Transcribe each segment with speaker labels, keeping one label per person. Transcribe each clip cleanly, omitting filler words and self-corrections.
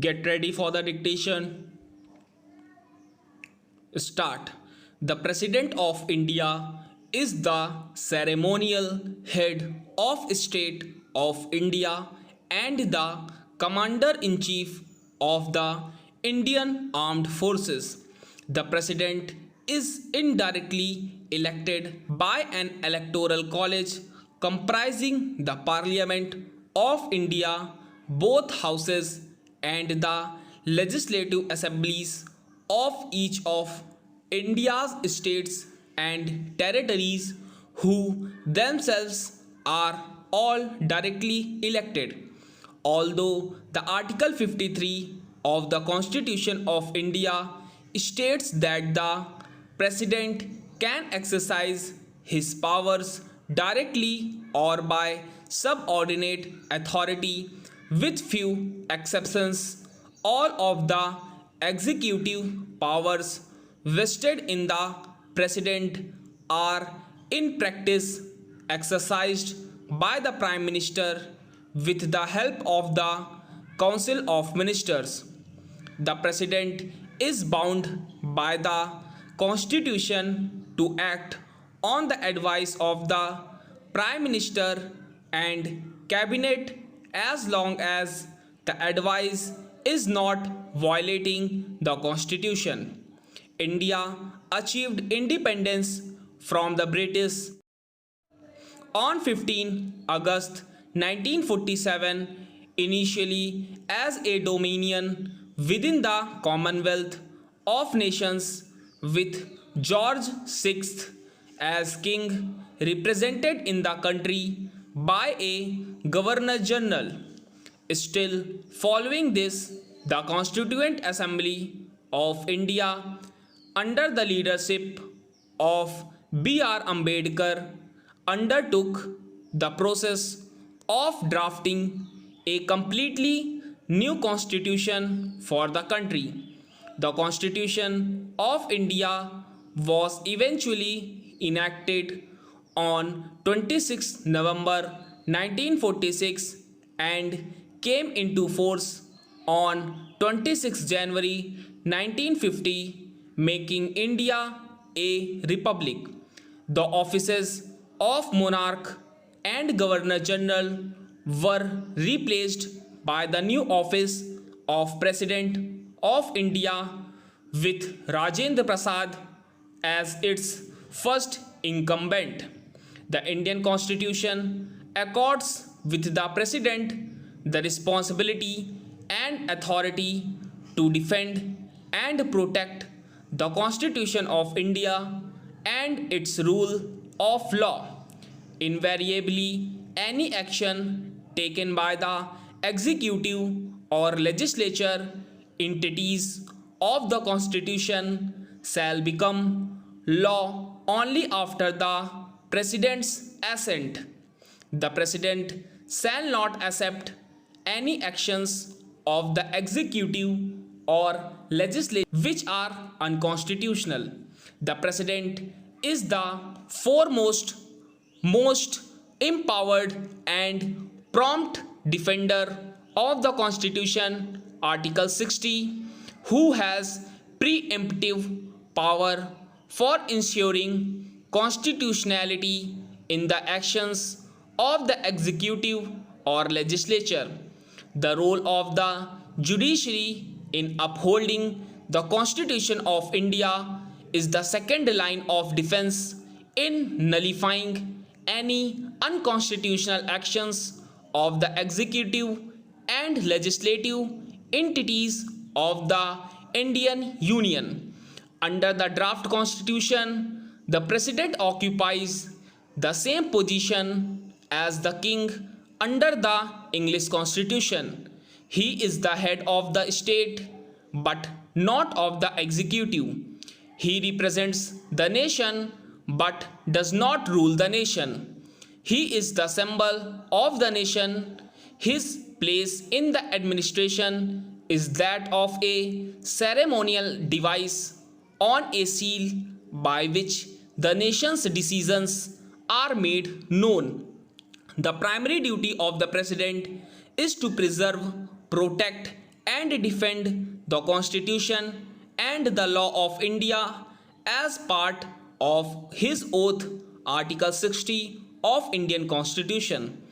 Speaker 1: Get ready for the dictation. Start. The President of India is the ceremonial head of state of India and the Commander-in-Chief of the Indian Armed Forces. The President is indirectly elected by an electoral college comprising the Parliament of India, both houses, and the legislative assemblies of each of India's states and territories, who themselves are all directly elected. Although the Article 53 of the Constitution of India states that the President can exercise his powers directly or by subordinate authority, with few exceptions, all of the executive powers vested in the President are in practice exercised by the Prime Minister with the help of the Council of Ministers. The President is bound by the Constitution to act on the advice of the Prime Minister and Cabinet as long as the advice is not violating the Constitution. India achieved independence from the British on 15 August 1947, initially as a dominion within the Commonwealth of Nations, with George VI as king, represented in the country by a Governor-General. Still following this, the Constituent Assembly of India, under the leadership of B.R. Ambedkar, undertook the process of drafting a completely new constitution for the country. The Constitution of India was eventually enacted on 26 November 1946 and came into force on 26 January 1950, making India a republic. The offices of monarch and Governor-General were replaced by the new office of President of India, with Rajendra Prasad as its first incumbent. The Indian Constitution accords with the President the responsibility and authority to defend and protect the Constitution of India and its rule of law. Invariably, any action taken by the executive or legislature entities of the Constitution shall become law only after the President's assent. The President shall not accept any actions of the executive or legislature which are unconstitutional. The President is the foremost, most empowered and prompt defender of the Constitution, Article 60, who has preemptive power for ensuring constitutionality in the actions of the executive or legislature. The role of the judiciary in upholding the Constitution of India is the second line of defense in nullifying any unconstitutional actions of the executive and legislative entities of the Indian Union. Under the draft Constitution, the President occupies the same position as the King under the English Constitution. He is the head of the state but not of the executive. He represents the nation but does not rule the nation. He is the symbol of the nation. His place in the administration is that of a ceremonial device on a seal by which the nation's decisions are made known. The primary duty of the President is to preserve, protect and defend the Constitution and the law of India as part of his oath, Article 60 of Indian Constitution.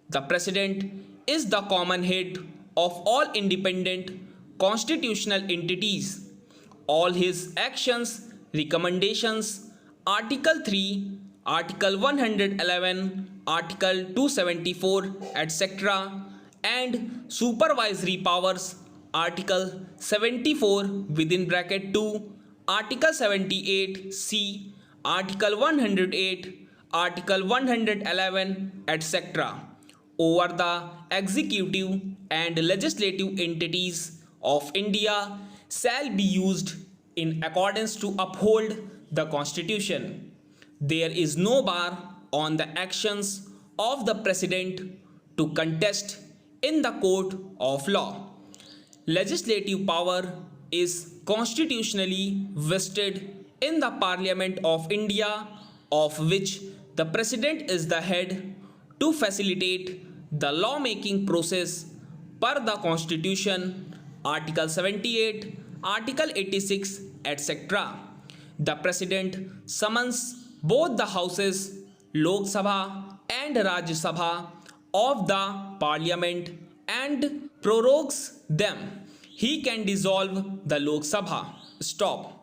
Speaker 1: The President is the common head of all independent constitutional entities. All his actions, recommendations, Article 3, Article 111, Article 274, etc., and supervisory powers, Article 74 within bracket 2, Article 78 C, Article 108, Article 111, etc., over the executive and legislative entities of India shall be used in accordance to uphold the Constitution. There is no bar on the actions of the President to contest in the court of law. Legislative power is constitutionally vested in the Parliament of India, of which the President is the head, to facilitate the lawmaking process per the Constitution, Article 78, Article 86, etc. The President summons both the houses, Lok Sabha and Rajya Sabha, of the Parliament and prorogues them. He can dissolve the Lok Sabha. Stop.